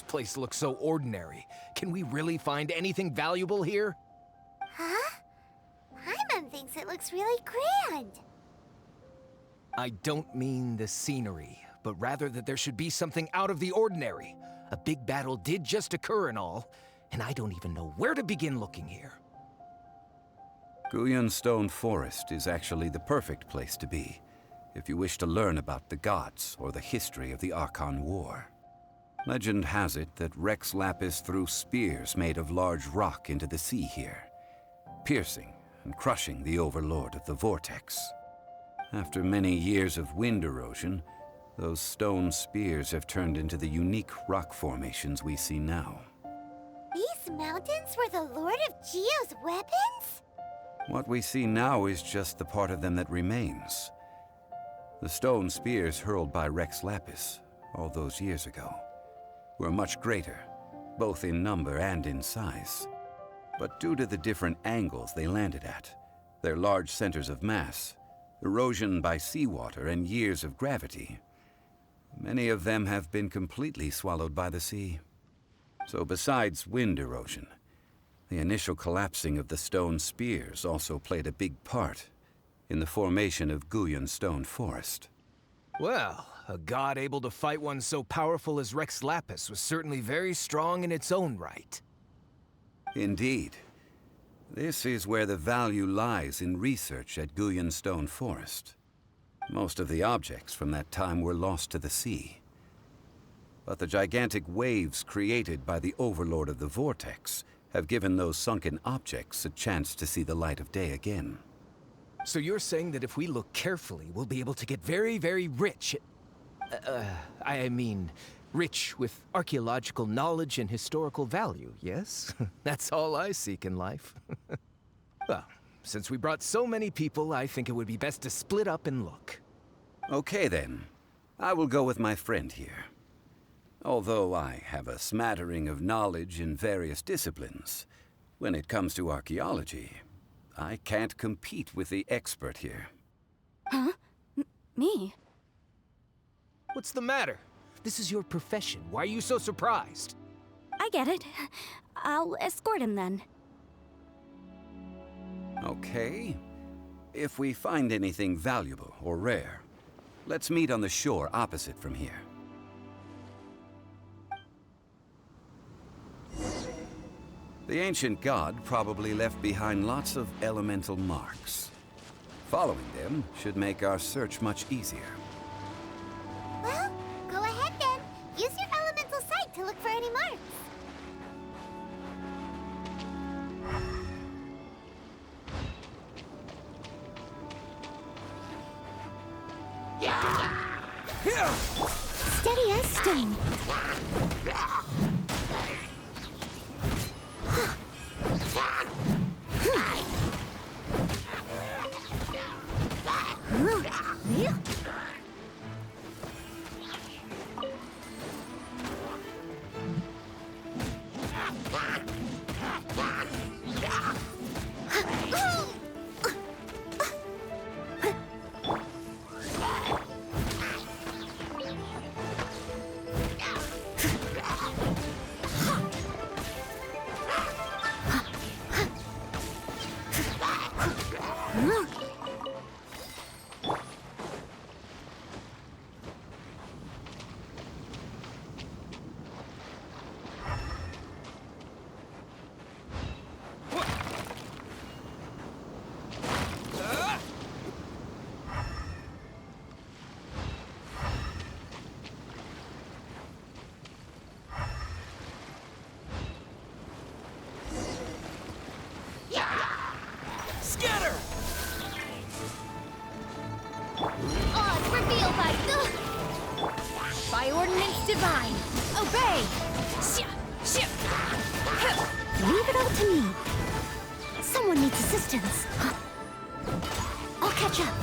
This place looks so ordinary. Can we really find anything valuable here? Huh? Paimon thinks it looks really grand. I don't mean the scenery, but rather that there should be something out of the ordinary. A big battle did just occur and all, and I don't even know where to begin looking here. Guyun Stone Forest is actually the perfect place to be, if you wish to learn about the gods or the history of the Archon War. Legend has it that Rex Lapis threw spears made of large rock into the sea here, piercing and crushing the Overlord of the Vortex. After many years of wind erosion, those stone spears have turned into the unique rock formations we see now. These mountains were the Lord of Geo's weapons? What we see now is just the part of them that remains. The stone spears hurled by Rex Lapis all those years ago were much greater, both in number and in size. But due to the different angles they landed at, their large centers of mass, erosion by seawater, and years of gravity, many of them have been completely swallowed by the sea. So besides wind erosion, the initial collapsing of the stone spears also played a big part in the formation of Guyun Stone Forest. Well, a god able to fight one so powerful as Rex Lapis was certainly very strong in its own right. Indeed. This is where the value lies in research at Guyun Stone Forest. Most of the objects from that time were lost to the sea. But the gigantic waves created by the Overlord of the Vortex have given those sunken objects a chance to see the light of day again. So you're saying that if we look carefully, we'll be able to get very, very rich. I mean, rich with archaeological knowledge and historical value, yes? That's all I seek in life. Well, since we brought so many people, I think it would be best to split up and look. Okay then. I will go with my friend here. Although I have a smattering of knowledge in various disciplines, when it comes to archaeology, I can't compete with the expert here. Huh? Me? What's the matter? This is your profession. Why are you so surprised? I get it. I'll escort him then. Okay. If we find anything valuable or rare, let's meet on the shore opposite from here. The ancient god probably left behind lots of elemental marks. Following them should make our search much easier. Well, go ahead then. Use your elemental sight to look for any marks. Steady as stone. Scatter! Odds revealed by ordinance divine. Obey! Leave it all to me. Someone needs assistance. I'll catch up.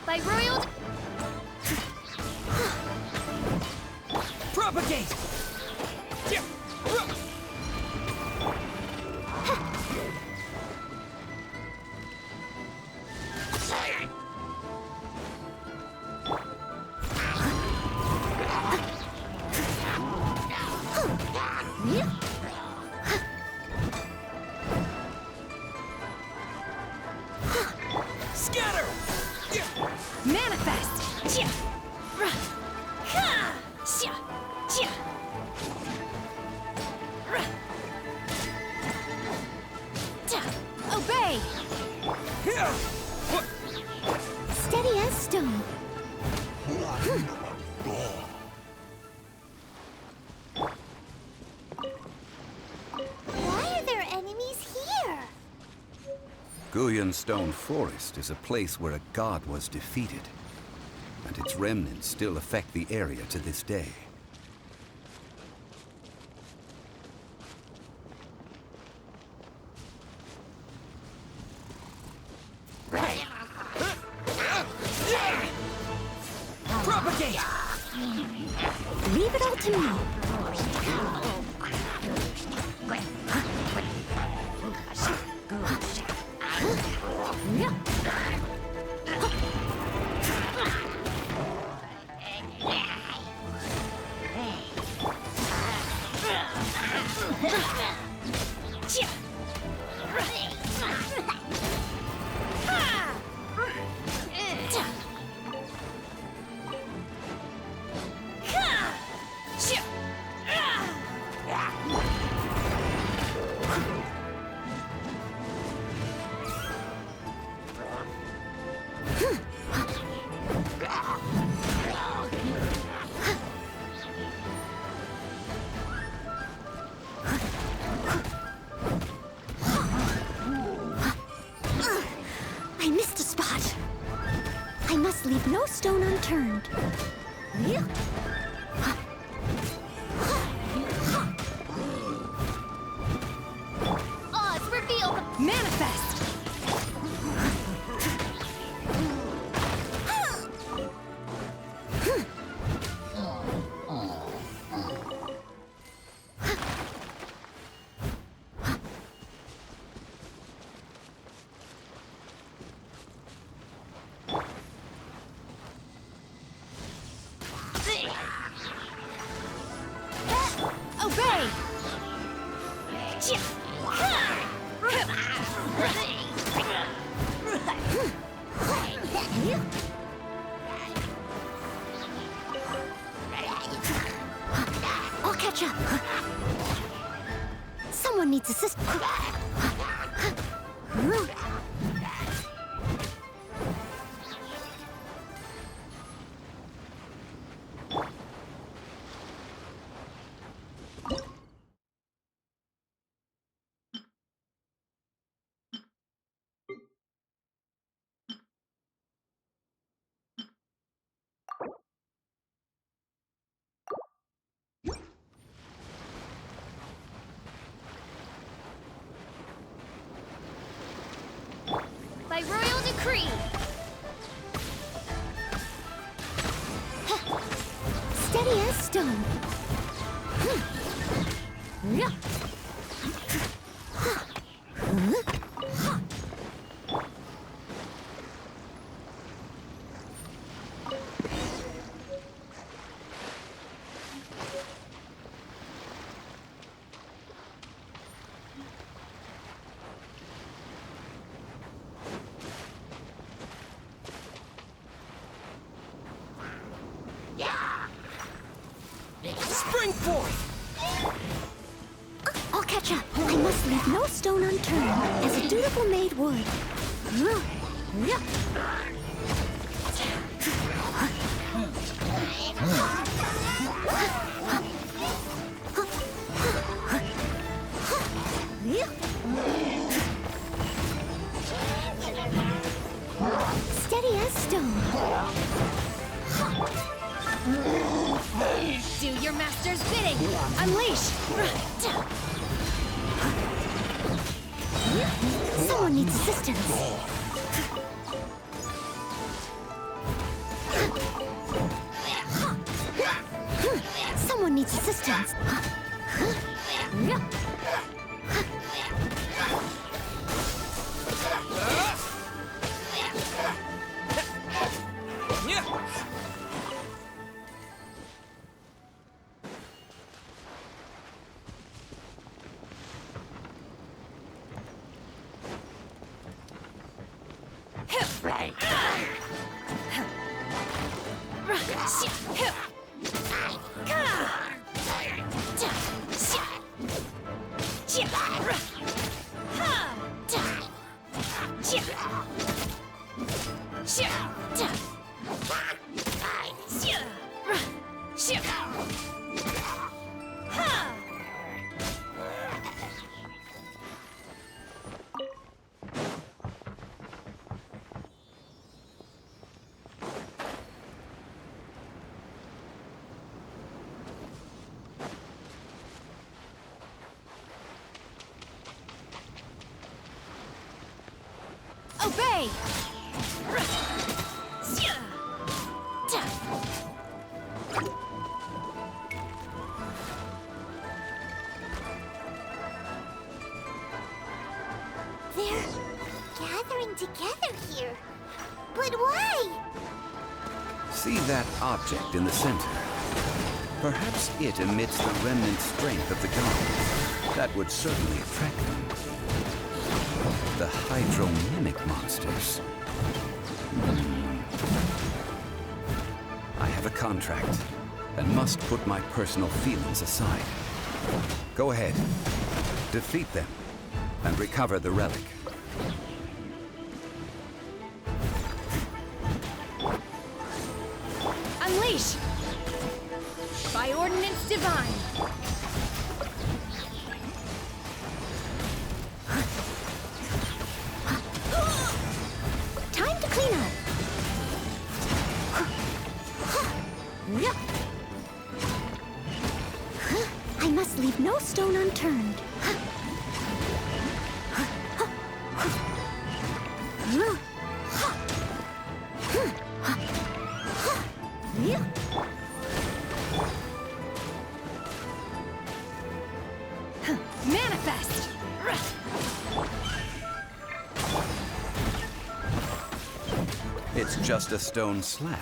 By royal... Scatter! Manifest! Obey! Steady as stone. Why are there enemies here? Guyan Stone Forest is a place where a god was defeated, and its remnants still affect the area to this day. Propagate! Leave it all to me. I missed a spot. I must leave no stone unturned. Odds revealed. Manifest! Obey! I'll catch up. Someone needs assistance. By royal decree! Steady as stone. Spring forth! I'll catch up. I must leave no stone unturned, as a dutiful maid would. Steady as stone. Do your master's bidding! Unleash! Someone needs assistance. Someone needs assistance. Obey! They're gathering together here. But why? See that object in the center? Perhaps it emits the remnant strength of the gods. That would certainly attract them. The hydro-mimic monsters. I have a contract, and must put my personal feelings aside. Go ahead. Defeat them, and recover the relic. Unleash! By ordinance divine! Time to clean up! I must leave no stone unturned. Manifest! It's just a stone slab,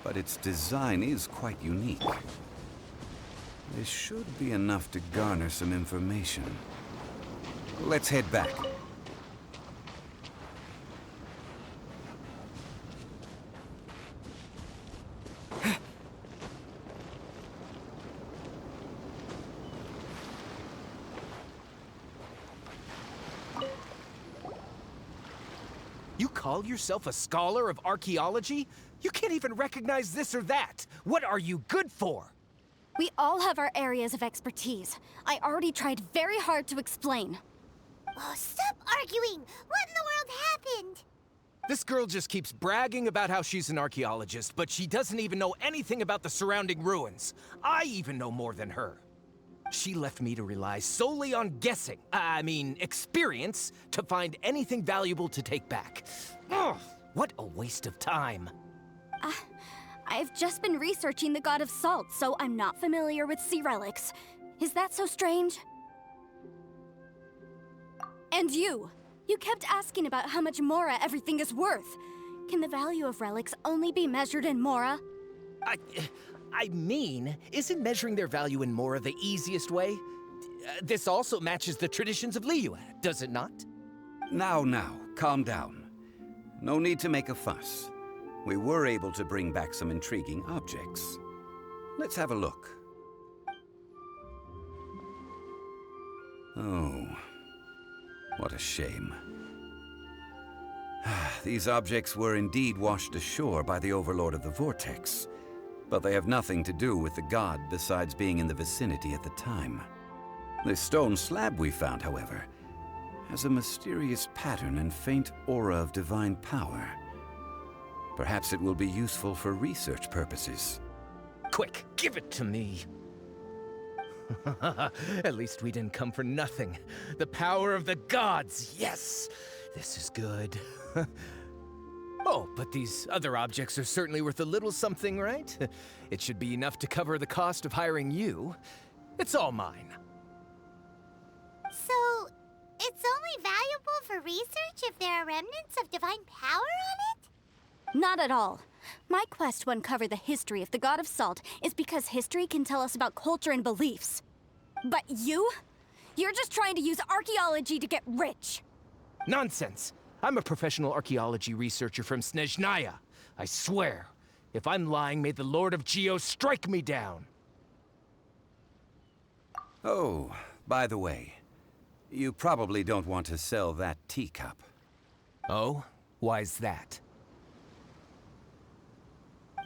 but its design is quite unique. This should be enough to garner some information. Let's head back. You call yourself a scholar of archaeology? You can't even recognize this or that. What are you good for? We all have our areas of expertise. I already tried very hard to explain. Oh, stop arguing! What in the world happened? This girl just keeps bragging about how she's an archaeologist, but she doesn't even know anything about the surrounding ruins. I even know more than her. She left me to rely solely on guessing, experience, to find anything valuable to take back. Ugh, what a waste of time. I've just been researching the god of salt, so I'm not familiar with sea relics. Is that so strange? And you kept asking about how much Mora everything is worth. Can the value of relics only be measured in Mora? Isn't measuring their value in Mora the easiest way? This also matches the traditions of Liyue, does it not? Now, calm down. No need to make a fuss. We were able to bring back some intriguing objects. Let's have a look. Oh, what a shame. These objects were indeed washed ashore by the Overlord of the Vortex, but they have nothing to do with the god besides being in the vicinity at the time. This stone slab we found, however, has a mysterious pattern and faint aura of divine power. Perhaps it will be useful for research purposes. Quick, give it to me. At least we didn't come for nothing. The power of the gods, yes! This is good. Oh, but these other objects are certainly worth a little something, right? It should be enough to cover the cost of hiring you. It's all mine. So, it's only valuable for research if there are remnants of divine power on it? Not at all. My quest to uncover the history of the god of salt is because history can tell us about culture and beliefs. But you're just trying to use archaeology to get rich. Nonsense. I'm a professional archaeology researcher from Snezhnaya. I swear. If I'm lying, may the Lord of Geo strike me down. Oh, By the way, you probably don't want to sell that teacup. Oh? Why's that?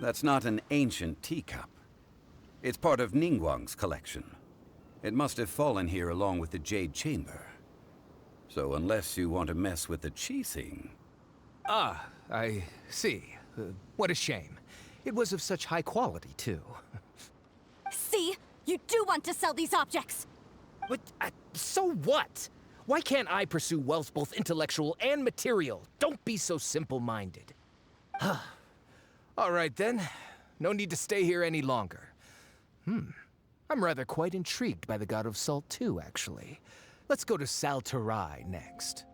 That's not an ancient teacup. It's part of Ningguang's collection. It must have fallen here along with the Jade Chamber. So unless you want to mess with the Qixing... Ah, I see. What a shame. It was of such high quality, too. See? You do want to sell these objects! But, so what? Why can't I pursue wealth both intellectual and material? Don't be so simple-minded. All right, then. No need to stay here any longer. I'm rather quite intrigued by the God of Salt, too, actually. Let's go to Saltarai next.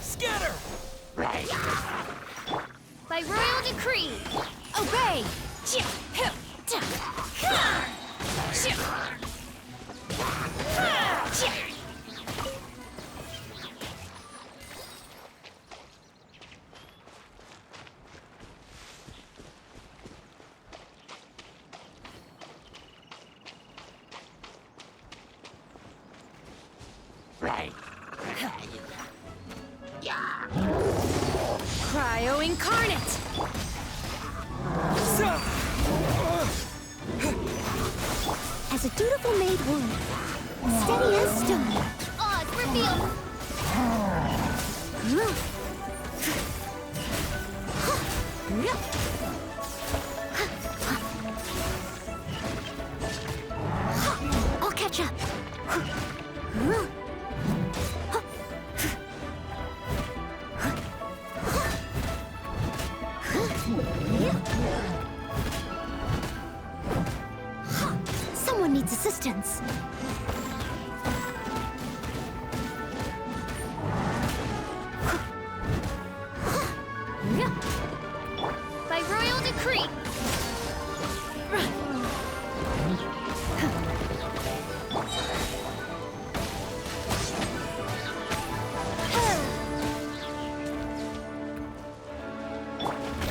Scatter! By royal decree! Obey! Cryo incarnate! As a dutiful maid would. Steady as stone. Odds revealed! I'll catch up. Someone needs assistance. By royal decree.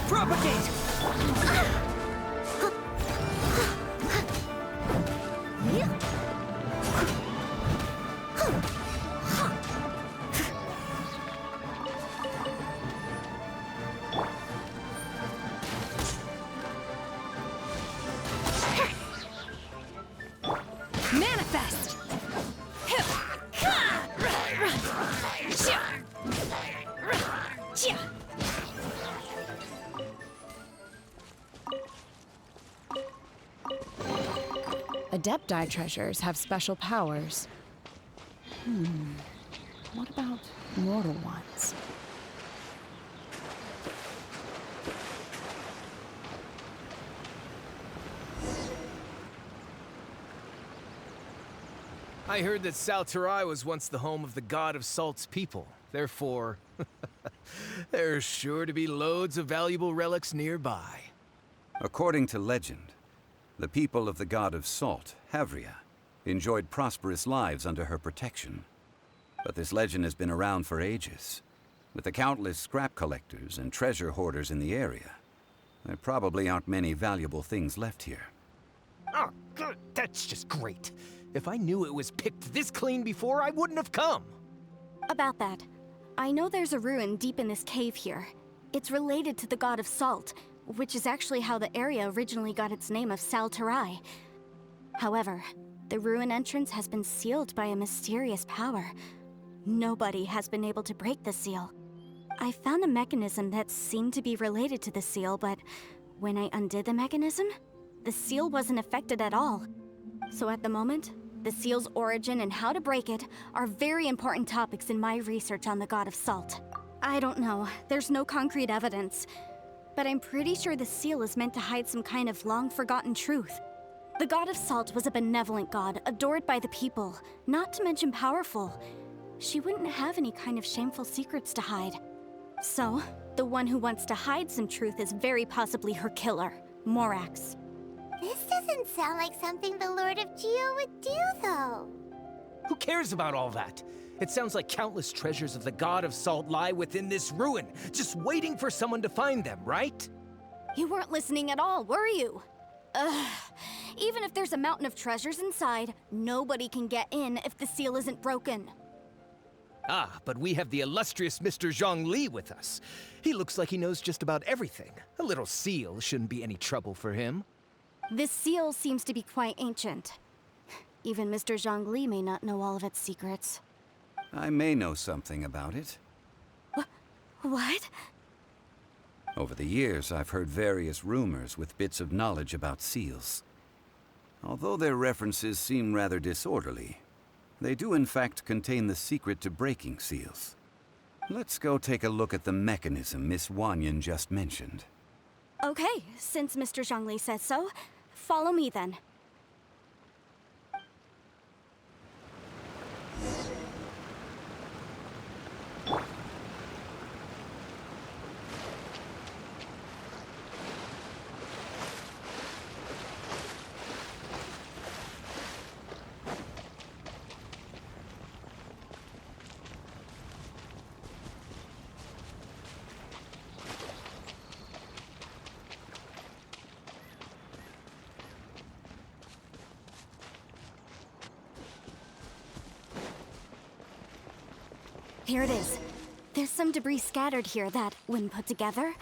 Propagate! Manifest! Adepti treasures have special powers. What about mortal ones? I heard that Saltarai was once the home of the God of Salt's people. Therefore, there's sure to be loads of valuable relics nearby. According to legend, the people of the God of Salt, Havria, enjoyed prosperous lives under her protection. But this legend has been around for ages. With the countless scrap collectors and treasure hoarders in the area, there probably aren't many valuable things left here. Oh, good. That's just great. If I knew it was picked this clean before, I wouldn't have come. About that, I know there's a ruin deep in this cave here. It's related to the God of Salt, which is actually how the area originally got its name of Saltarai. However, the ruin entrance has been sealed by a mysterious power. Nobody has been able to break the seal. I found a mechanism that seemed to be related to the seal, but when I undid the mechanism, the seal wasn't affected at all. So at the moment, the seal's origin and how to break it are very important topics in my research on the God of Salt. I don't know. There's no concrete evidence. But I'm pretty sure the seal is meant to hide some kind of long-forgotten truth. The God of Salt was a benevolent god, adored by the people, not to mention powerful. She wouldn't have any kind of shameful secrets to hide. So, the one who wants to hide some truth is very possibly her killer, Morax. This doesn't sound like something the Lord of Geo would do, though. Who cares about all that? It sounds like countless treasures of the God of Salt lie within this ruin, just waiting for someone to find them, right? You weren't listening at all, were you? Ugh. Even if there's a mountain of treasures inside, nobody can get in if the seal isn't broken. Ah, but we have the illustrious Mr. Zhongli with us. He looks like he knows just about everything. A little seal shouldn't be any trouble for him. This seal seems to be quite ancient. Even Mr. Zhongli may not know all of its secrets. I may know something about it. What? Over the years, I've heard various rumors with bits of knowledge about seals. Although their references seem rather disorderly, they do in fact contain the secret to breaking seals. Let's go take a look at the mechanism Miss Wanyan just mentioned. Okay, since Mr. Zhongli says so, follow me then. Here it is. There's some debris scattered here that, when put together,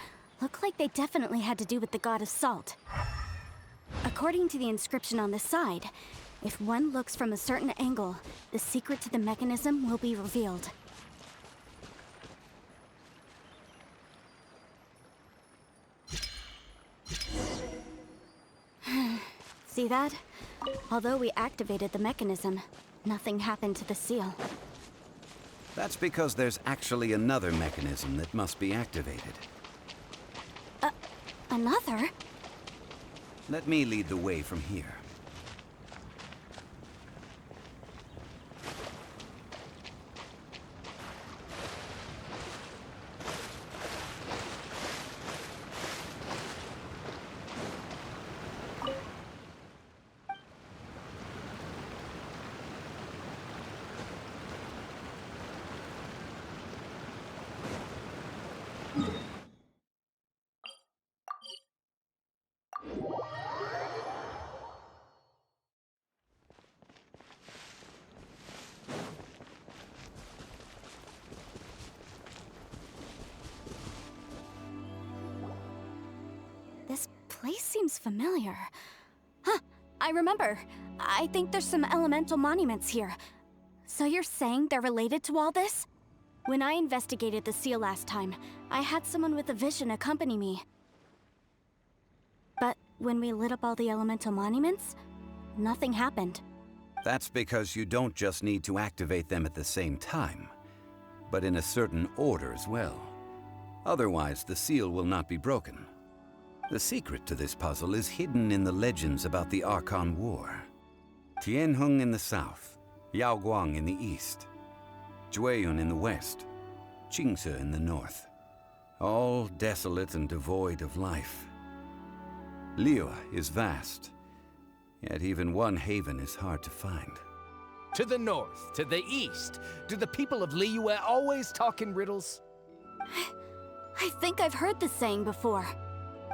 look like they definitely had to do with the God of Salt. According to the inscription on the side, if one looks from a certain angle, the secret to the mechanism will be revealed. See that? Although we activated the mechanism, nothing happened to the seal. That's because there's actually another mechanism that must be activated. Another? Let me lead the way from here. This place seems familiar. Huh, I remember. I think there's some elemental monuments here. So you're saying they're related to all this? When I investigated the seal last time, I had someone with a vision accompany me. But when we lit up all the elemental monuments, nothing happened. That's because you don't just need to activate them at the same time, but in a certain order as well. Otherwise, the seal will not be broken. The secret to this puzzle is hidden in the legends about the Archon War. Tianheng in the south, Yaoguang in the east, Jueyun in the west, Qingce in the north. All desolate and devoid of life. Liyue is vast, yet even one haven is hard to find. To the north, to the east. Do the people of Liyue always talk in riddles? I think I've heard this saying before.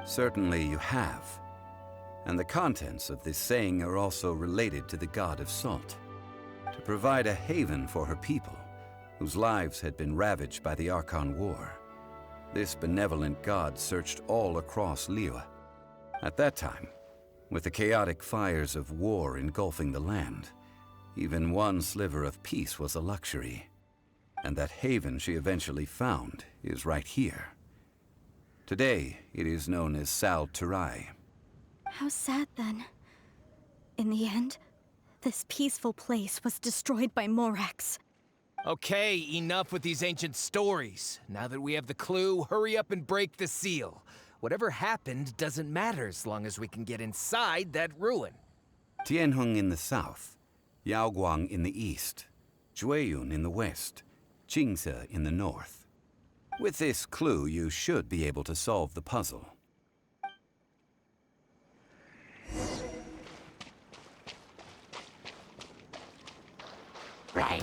Certainly you have. And the contents of this saying are also related to the God of Salt. To provide a haven for her people, whose lives had been ravaged by the Archon War, this benevolent god searched all across Liyue. At that time, with the chaotic fires of war engulfing the land, even one sliver of peace was a luxury. And that haven she eventually found is right here. Today, it is known as Sal Turai. How sad then. In the end, this peaceful place was destroyed by Morax. Okay, enough with these ancient stories. Now that we have the clue, hurry up and break the seal. Whatever happened doesn't matter as long as we can get inside that ruin. Tianheng in the south, Yaoguang in the east, Jueyun in the west, Qingse in the north. With this clue, you should be able to solve the puzzle. Right.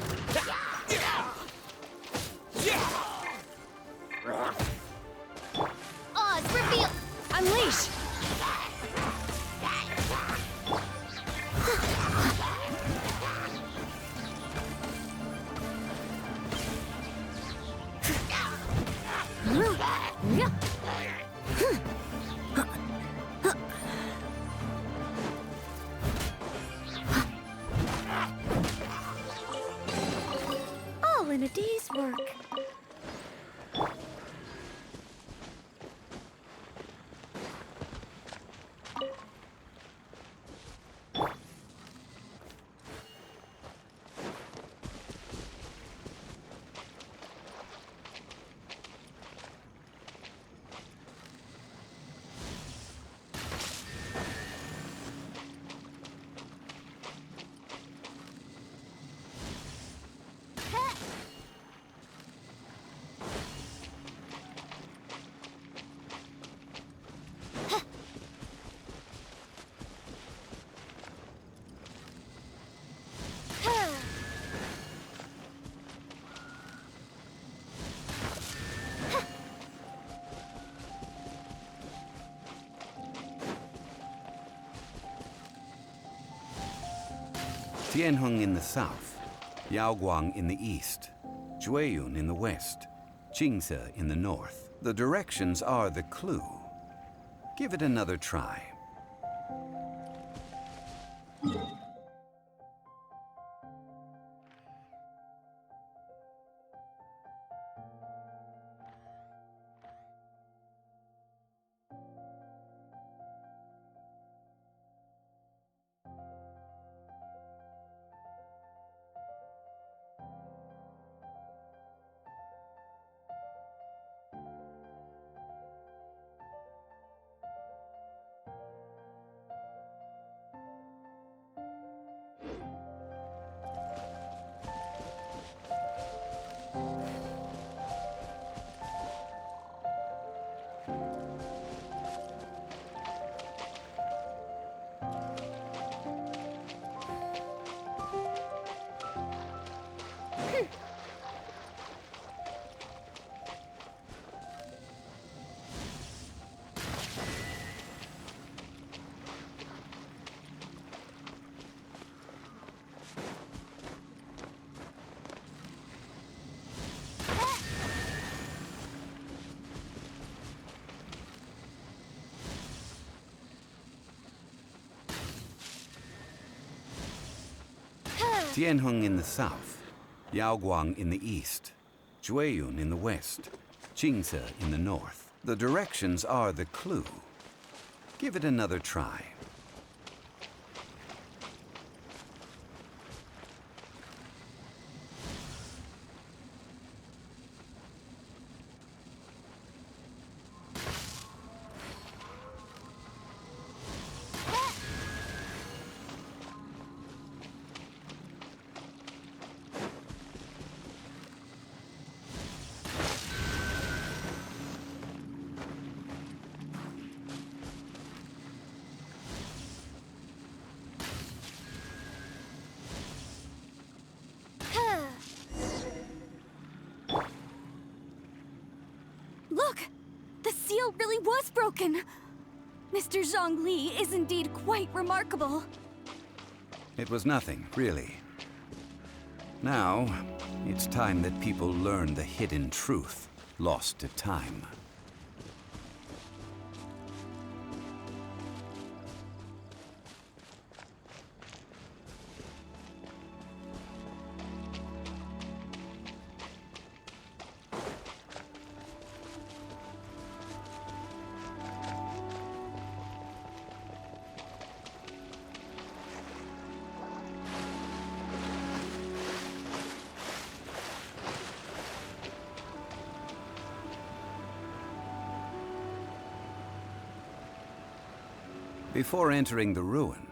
Oz, reveal! Unleash! All in a day's work. Tianheng in the south, Yaoguang in the east, Jueyun in the west, Qingse in the north. The directions are the clue. Give it another try. Tianheng in the south, Yaoguang in the east, Jueyun in the west, Qingse in the north. The directions are the clue. Give it another try. Look! The seal really was broken! Mr. Zhongli is indeed quite remarkable. It was nothing, really. Now, it's time that people learn the hidden truth, lost to time. Before entering the ruin,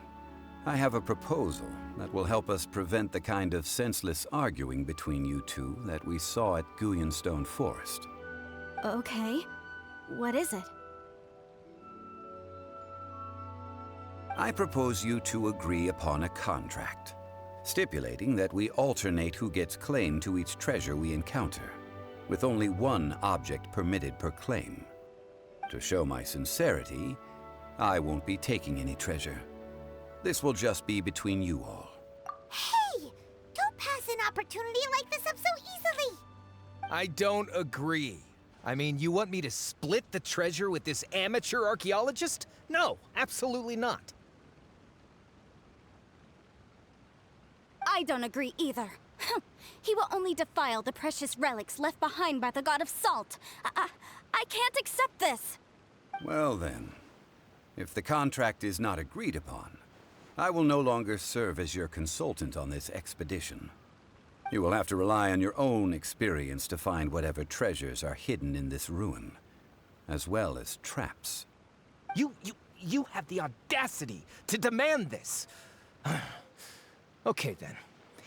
I have a proposal that will help us prevent the kind of senseless arguing between you two that we saw at Guyonstone Forest. Okay. What is it? I propose you two agree upon a contract, stipulating that we alternate who gets claim to each treasure we encounter, with only one object permitted per claim. To show my sincerity, I won't be taking any treasure. This will just be between you all. Hey! Don't pass an opportunity like this up so easily! I don't agree. I mean, you want me to split the treasure with this amateur archaeologist? No, absolutely not. I don't agree either. He will only defile the precious relics left behind by the God of Salt. I can't accept this. Well then, if the contract is not agreed upon, I will no longer serve as your consultant on this expedition. You will have to rely on your own experience to find whatever treasures are hidden in this ruin, as well as traps. You have the audacity to demand this. Okay then.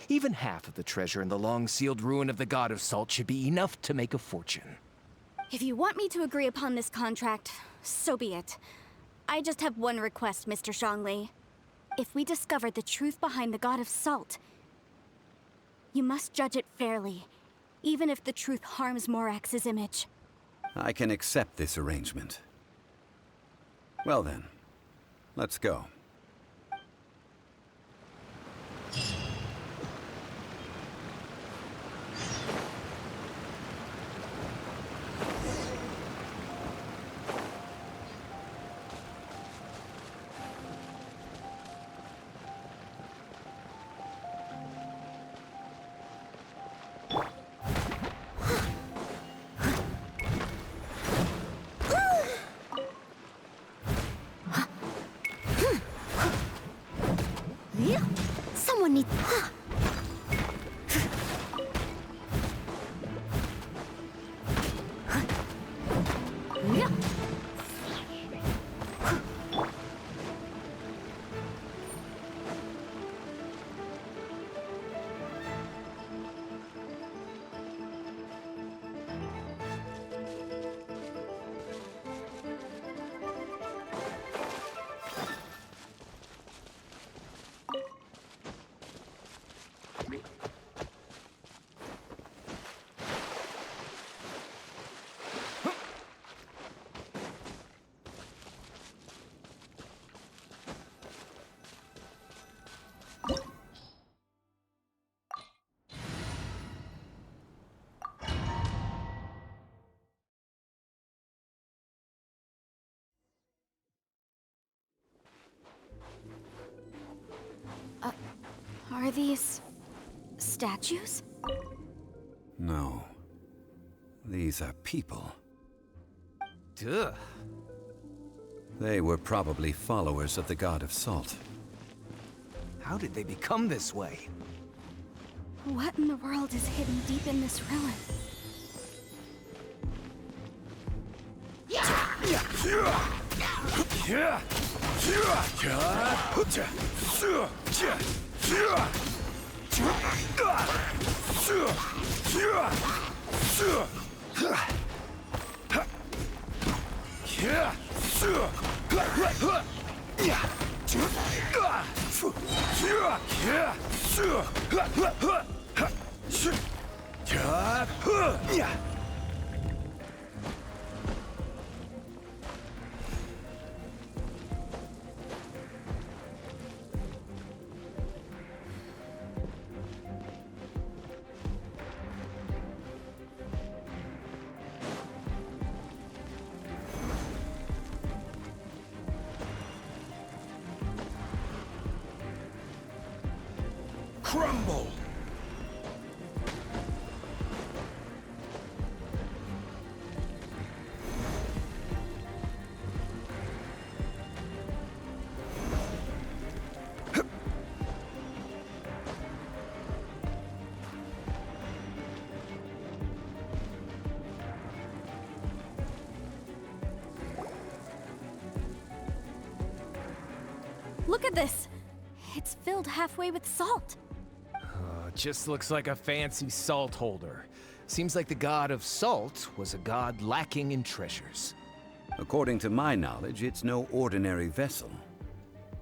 Even half of the treasure in the long-sealed ruin of the God of Salt should be enough to make a fortune. If you want me to agree upon this contract, so be it. I just have one request, Mr. Zhongli. If we discover the truth behind the God of Salt, you must judge it fairly, even if the truth harms Morax's image. I can accept this arrangement. Well then, let's go. Someone needs... Are these... statues? No. These are people. Duh. They were probably followers of the God of Salt. How did they become this way? What in the world is hidden deep in this ruin? Crumble! Look at this. It's filled halfway with salt. Just looks like a fancy salt holder. Seems like the god of salt was a god lacking in treasures. According to my knowledge, it's no ordinary vessel.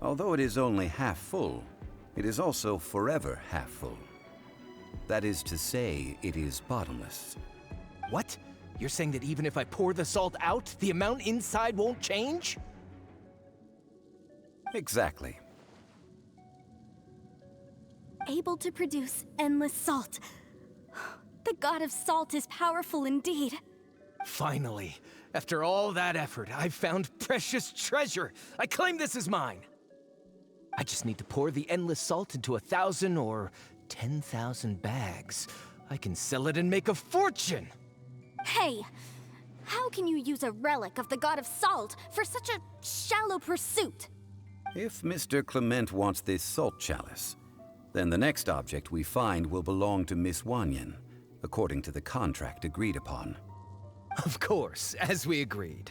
Although it is only half full, it is also forever half full. That is to say, it is bottomless. What? You're saying that even if I pour the salt out, the amount inside won't change? Exactly. Able to produce endless salt. The god of salt is powerful indeed. Finally, after all that effort, I've found precious treasure. I claim this as mine. I just need to pour the endless salt into 1,000 or 10,000 bags. I can sell it and make a fortune. Hey, how can you use a relic of the god of salt for such a shallow pursuit? If Mr. Clement wants this salt chalice, then the next object we find will belong to Miss Wanyan, according to the contract agreed upon. Of course, as we agreed.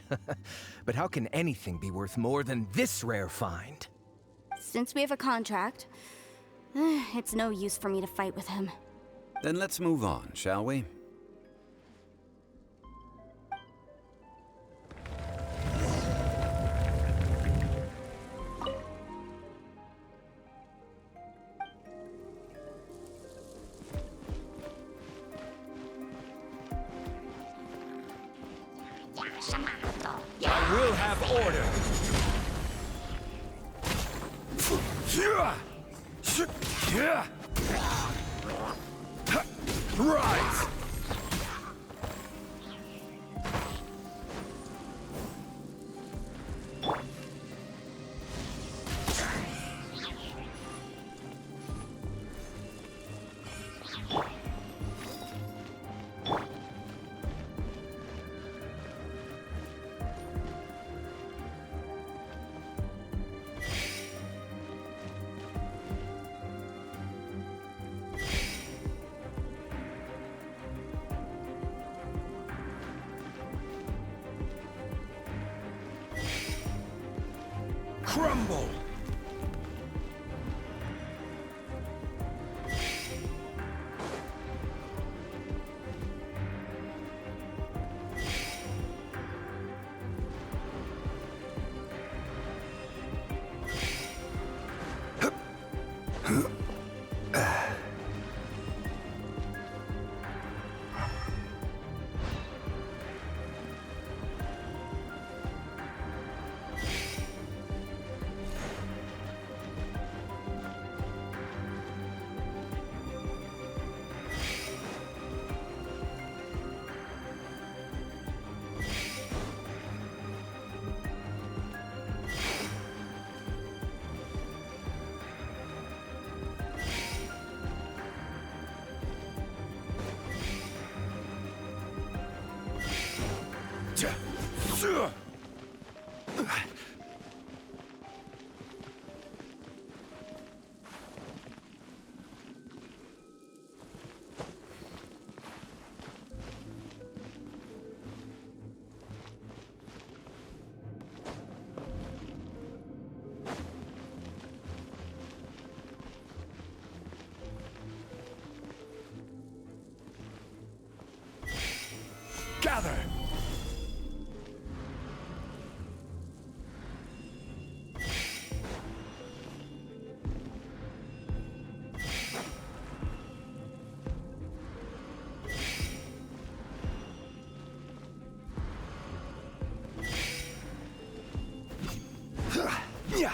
But how can anything be worth more than this rare find? Since we have a contract, it's no use for me to fight with him. Then let's move on, shall we? I will have order. Rise! Crumble! Gather! Yeah.